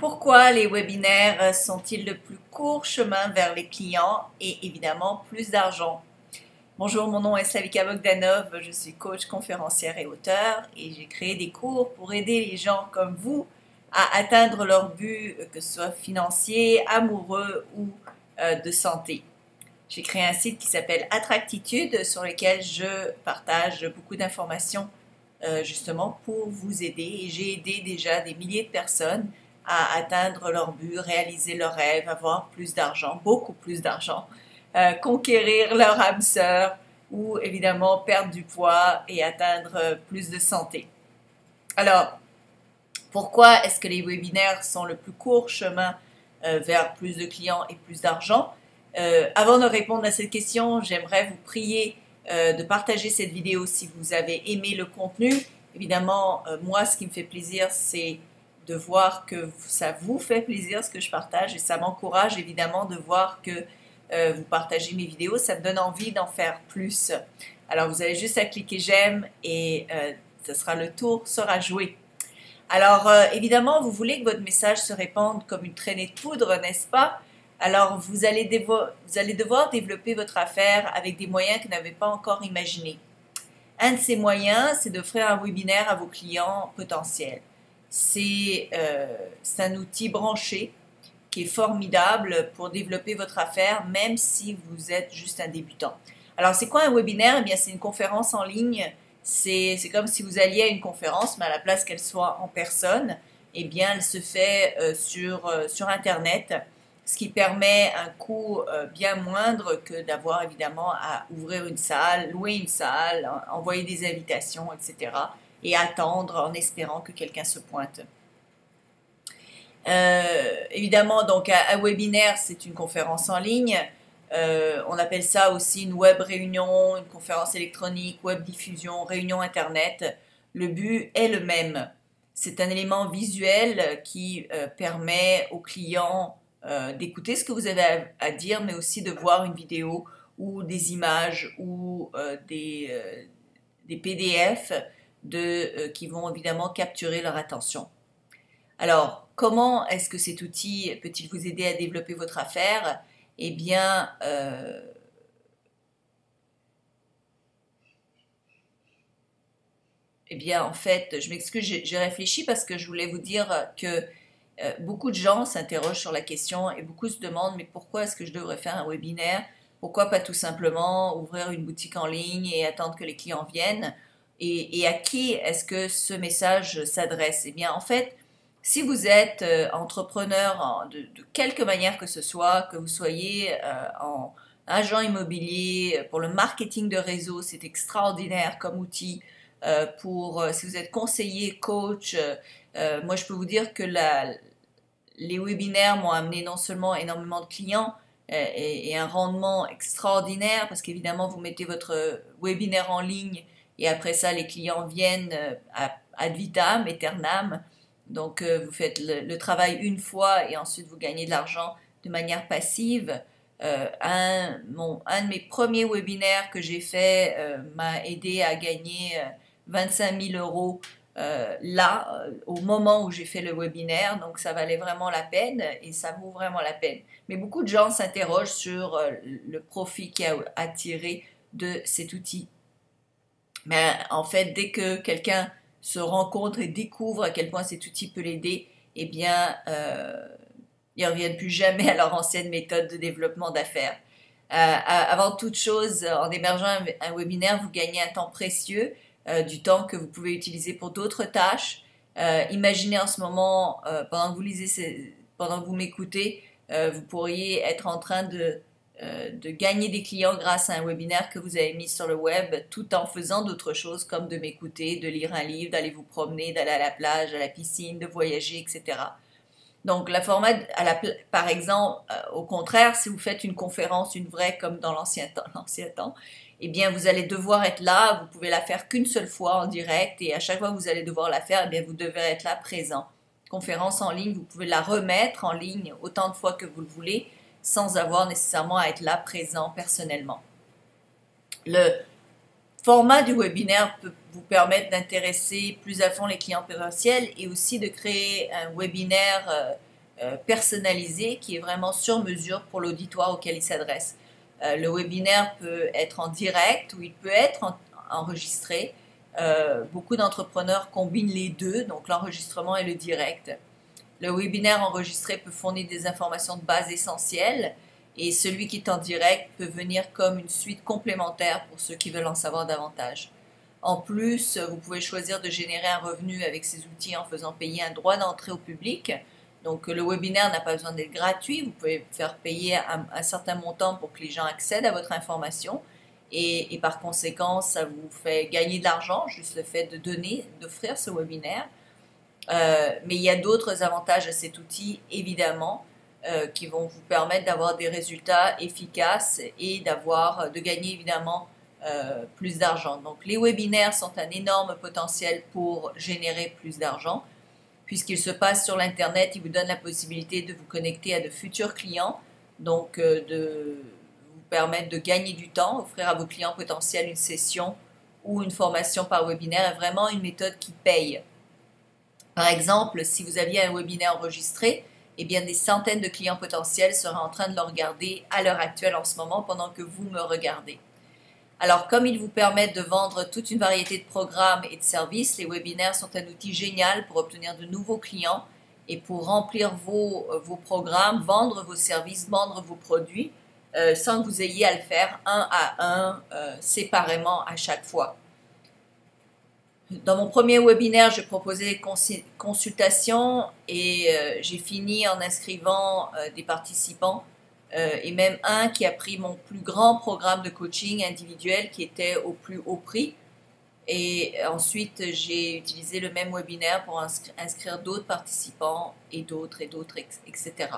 Pourquoi les webinaires sont-ils le plus court chemin vers les clients et évidemment plus d'argent? Bonjour, mon nom est Slavika Bogdanov, je suis coach, conférencière et auteur et j'ai créé des cours pour aider les gens comme vous à atteindre leurs buts, que ce soit financier, amoureux ou de santé. J'ai créé un site qui s'appelle Attractitude sur lequel je partage beaucoup d'informations justement pour vous aider et j'ai aidé déjà des milliers de personnes à atteindre leur but, réaliser leurs rêves, avoir plus d'argent, beaucoup plus d'argent, conquérir leur âme sœur ou évidemment perdre du poids et atteindre plus de santé. Alors, pourquoi est-ce que les webinaires sont le plus court chemin vers plus de clients et plus d'argent? Avant de répondre à cette question, j'aimerais vous prier de partager cette vidéo si vous avez aimé le contenu. Évidemment, moi, ce qui me fait plaisir, c'est de voir que ça vous fait plaisir ce que je partage et ça m'encourage évidemment de voir que vous partagez mes vidéos. Ça me donne envie d'en faire plus. Alors, vous avez juste à cliquer j'aime et le tour sera joué. Alors, évidemment, vous voulez que votre message se répande comme une traînée de poudre, n'est-ce pas? Alors, vous allez devoir développer votre affaire avec des moyens que vous n'avez pas encore imaginés. Un de ces moyens, c'est d'offrir un webinaire à vos clients potentiels. C'est un outil branché qui est formidable pour développer votre affaire, même si vous êtes juste un débutant. Alors, c'est quoi un webinaire? Eh bien, c'est une conférence en ligne. C'est comme si vous alliez à une conférence, mais à la place qu'elle soit en personne, eh bien, elle se fait sur Internet, ce qui permet un coût bien moindre que d'avoir évidemment à ouvrir une salle, louer une salle, envoyer des invitations, etc. et attendre en espérant que quelqu'un se pointe. Évidemment, donc un webinaire, c'est une conférence en ligne. On appelle ça aussi une web réunion, une conférence électronique, web diffusion, réunion internet. Le but est le même. C'est un élément visuel qui permet aux clients d'écouter ce que vous avez à dire, mais aussi de voir une vidéo ou des images ou des PDF qui vont évidemment capturer leur attention. Alors, comment est-ce que cet outil peut-il vous aider à développer votre affaire? Eh bien, en fait, je m'excuse, j'ai réfléchi parce que je voulais vous dire que beaucoup de gens s'interrogent sur la question et beaucoup se demandent mais pourquoi est-ce que je devrais faire un webinaire? Pourquoi pas tout simplement ouvrir une boutique en ligne et attendre que les clients viennent? Et à qui est-ce que ce message s'adresse? Eh bien, en fait, si vous êtes entrepreneur de quelque manière que ce soit, que vous soyez en agent immobilier, pour le marketing de réseau, c'est extraordinaire comme outil. Si vous êtes conseiller, coach, moi je peux vous dire que les webinaires m'ont amené non seulement énormément de clients et un rendement extraordinaire parce qu'évidemment vous mettez votre webinaire en ligne et après ça les clients viennent ad vitam, aeternam. Donc vous faites le travail une fois et ensuite vous gagnez de l'argent de manière passive. Un de mes premiers webinaires que j'ai fait m'a aidé à gagner 25 000 euros au moment où j'ai fait le webinaire, donc ça valait vraiment la peine et ça vaut vraiment la peine. Mais beaucoup de gens s'interrogent sur le profit qu'il y a à tirer de cet outil. Mais en fait, dès que quelqu'un se rencontre et découvre à quel point cet outil peut l'aider, eh bien, ils ne reviennent plus jamais à leur ancienne méthode de développement d'affaires. Avant toute chose, en hébergeant un webinaire, vous gagnez un temps précieux, du temps que vous pouvez utiliser pour d'autres tâches. Imaginez en ce moment, pendant que vous m'écoutez, vous pourriez être en train de gagner des clients grâce à un webinaire que vous avez mis sur le web tout en faisant d'autres choses comme de m'écouter, de lire un livre, d'aller vous promener, d'aller à la plage, à la piscine, de voyager, etc. Donc la format, par exemple, au contraire, si vous faites une conférence, une vraie comme dans l'ancien temps, eh bien vous allez devoir être là, vous pouvez la faire qu'une seule fois en direct et à chaque fois que vous allez devoir la faire, eh bien vous devrez être là présent. Conférence en ligne, vous pouvez la remettre en ligne autant de fois que vous le voulez sans avoir nécessairement à être là présent personnellement. Le format du webinaire peut vous permettre d'intéresser plus à fond les clients potentiels et aussi de créer un webinaire personnalisé qui est vraiment sur mesure pour l'auditoire auquel il s'adresse. Le webinaire peut être en direct ou il peut être enregistré. Beaucoup d'entrepreneurs combinent les deux, donc l'enregistrement et le direct. Le webinaire enregistré peut fournir des informations de base essentielles et celui qui est en direct peut venir comme une suite complémentaire pour ceux qui veulent en savoir davantage. En plus, vous pouvez choisir de générer un revenu avec ces outils en faisant payer un droit d'entrée au public. Donc le webinaire n'a pas besoin d'être gratuit, vous pouvez faire payer un certain montant pour que les gens accèdent à votre information et par conséquent ça vous fait gagner de l'argent, juste le fait de donner, d'offrir ce webinaire. Mais il y a d'autres avantages à cet outil évidemment qui vont vous permettre d'avoir des résultats efficaces et de gagner évidemment plus d'argent. Donc les webinaires sont un énorme potentiel pour générer plus d'argent. Puisqu'il se passe sur l'Internet, il vous donne la possibilité de vous connecter à de futurs clients, donc de vous permettre de gagner du temps, offrir à vos clients potentiels une session ou une formation par webinaire est vraiment une méthode qui paye. Par exemple, si vous aviez un webinaire enregistré, eh bien des centaines de clients potentiels seraient en train de le regarder à l'heure actuelle en ce moment pendant que vous me regardez. Alors, comme ils vous permettent de vendre toute une variété de programmes et de services, les webinaires sont un outil génial pour obtenir de nouveaux clients et pour remplir vos programmes, vendre vos services, vendre vos produits, sans que vous ayez à le faire un à un, séparément à chaque fois. Dans mon premier webinaire, je proposais des consultations et j'ai fini en inscrivant des participants et même un qui a pris mon plus grand programme de coaching individuel qui était au plus haut prix. Et ensuite, j'ai utilisé le même webinaire pour inscrire d'autres participants et d'autres, etc.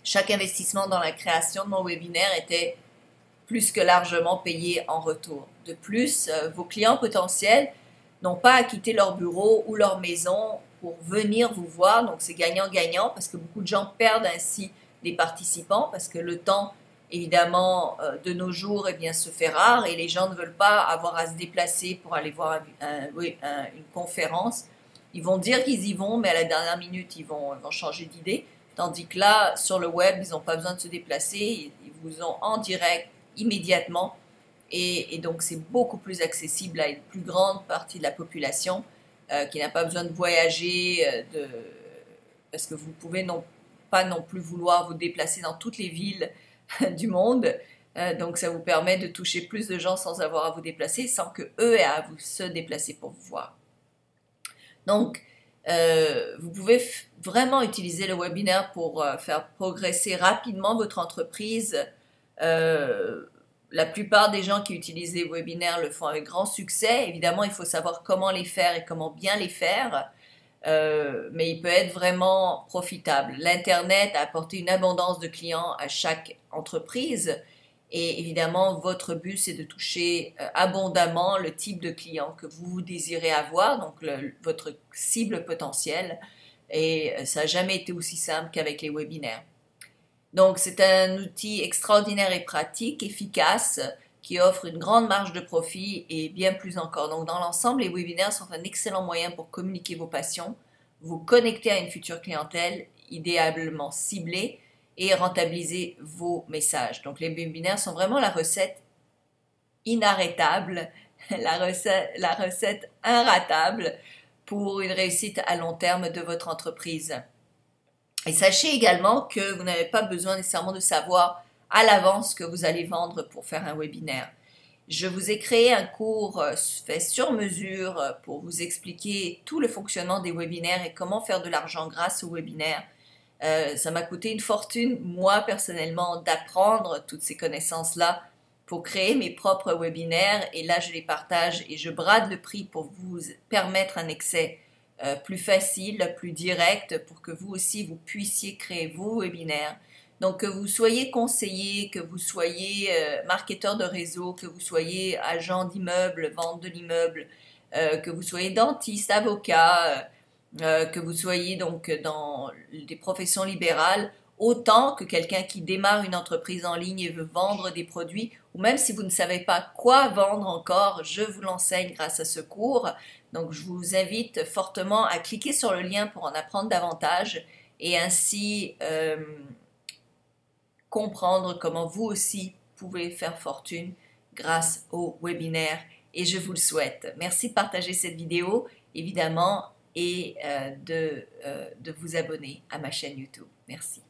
Chaque investissement dans la création de mon webinaire était plus que largement payé en retour. De plus, vos clients potentiels n'ont pas à quitter leur bureau ou leur maison pour venir vous voir. Donc, c'est gagnant-gagnant parce que beaucoup de gens perdent ainsi des participants parce que le temps, évidemment, de nos jours, eh bien, se fait rare et les gens ne veulent pas avoir à se déplacer pour aller voir une conférence. Ils vont dire qu'ils y vont, mais à la dernière minute, ils vont changer d'idée. Tandis que là, sur le web, ils n'ont pas besoin de se déplacer. Ils vous ont en direct immédiatement. Et donc, c'est beaucoup plus accessible à une plus grande partie de la population qui n'a pas besoin de voyager parce que vous pouvez pas non plus vouloir vous déplacer dans toutes les villes du monde. Donc, ça vous permet de toucher plus de gens sans avoir à vous déplacer, sans que eux aient à vous se déplacer pour vous voir. Donc, vous pouvez vraiment utiliser le webinaire pour faire progresser rapidement votre entreprise. La plupart des gens qui utilisent les webinaires le font avec grand succès. Évidemment, il faut savoir comment les faire et comment bien les faire. Mais il peut être vraiment profitable. L'Internet a apporté une abondance de clients à chaque entreprise et évidemment, votre but, c'est de toucher abondamment le type de client que vous désirez avoir, donc votre cible potentielle. Et ça n'a jamais été aussi simple qu'avec les webinaires. Donc, c'est un outil extraordinaire et pratique, efficace, qui offre une grande marge de profit et bien plus encore. Donc, dans l'ensemble, les webinaires sont un excellent moyen pour communiquer vos passions, vous connecter à une future clientèle idéalement ciblée et rentabiliser vos messages. Donc, les webinaires sont vraiment la recette inarrêtable, la recette inratable pour une réussite à long terme de votre entreprise. Et sachez également que vous n'avez pas besoin nécessairement de savoir à l'avance ce que vous allez vendre pour faire un webinaire. Je vous ai créé un cours fait sur mesure pour vous expliquer tout le fonctionnement des webinaires et comment faire de l'argent grâce aux webinaires. Ça m'a coûté une fortune, moi personnellement, d'apprendre toutes ces connaissances-là pour créer mes propres webinaires. Et là, je les partage et je brade le prix pour vous permettre un accès plus facile, plus direct, pour que vous aussi, vous puissiez créer vos webinaires. Donc, que vous soyez conseiller, que vous soyez marketeur de réseau, que vous soyez agent d'immeuble, vente de l'immeuble, que vous soyez dentiste, avocat, que vous soyez donc dans des professions libérales, autant que quelqu'un qui démarre une entreprise en ligne et veut vendre des produits, ou même si vous ne savez pas quoi vendre encore, je vous l'enseigne grâce à ce cours. Donc, je vous invite fortement à cliquer sur le lien pour en apprendre davantage et ainsi comprendre comment vous aussi pouvez faire fortune grâce au webinaire et je vous le souhaite. Merci de partager cette vidéo évidemment et de vous abonner à ma chaîne YouTube. Merci.